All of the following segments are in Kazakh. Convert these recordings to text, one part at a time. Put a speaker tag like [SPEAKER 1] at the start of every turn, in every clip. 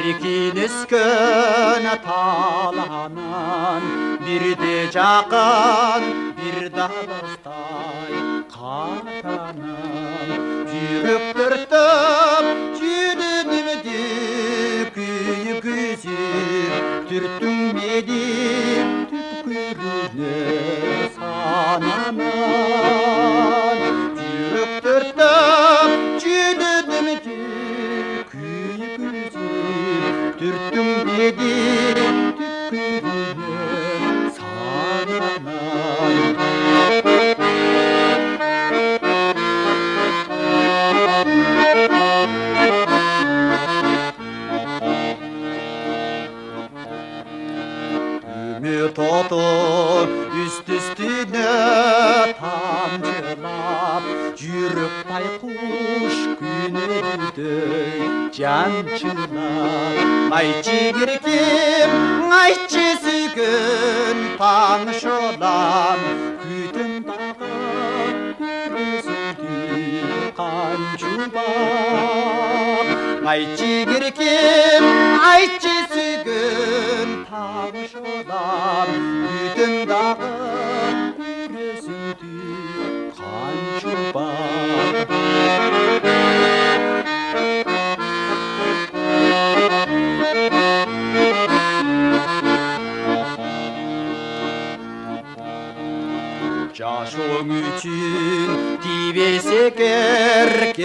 [SPEAKER 1] Ekin talanın bir de жақын bir de алыстай қатанын жүрек түртіп жүрегімде күйік үзіп түрттің мені түпкіріне сананын жүрек түртіп жүрегімде күйік үзіп түрттің мені түпкіріне сананын Ümit otu üst-üstüne tamcılap Yürük baykuş günüdey cançılap Ayçı girkim, ayçı sügün tanışılan Güdüm dağı gözündü kancubak Ayçı girkim, ayçı sügün tanışılan Güdüm dağı gözündü kancubak Yaşın üçün tibese kerkereki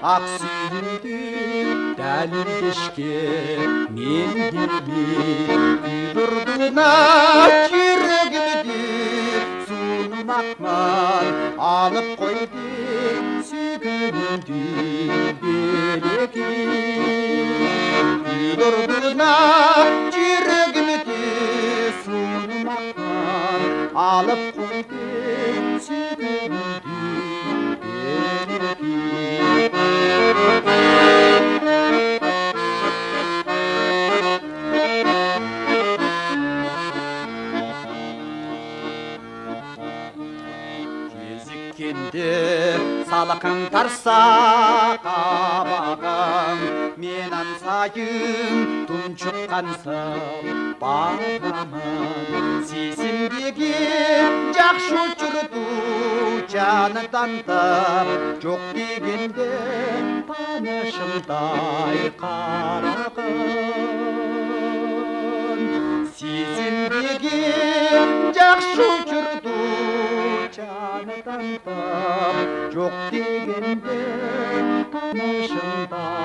[SPEAKER 1] Aksiyinді дәлелдешке мен келмей Күйдірдіна жүрегімді суным ақман Алып қойды сүйгенімді береке Күйдірдіна жүрегімді суным ақман Алып қойды сүйгенімді береке Кезіккенде салқын тарса қабағың Мен аңсайын тұншыққансың бағамын Сезімдеген жақшы жүрді жаныдан тап Жоқ дегенде танышымдай қарағын Сезімдеген жақшы жүрді жаныдан тап Жоқ дегенде танышымдай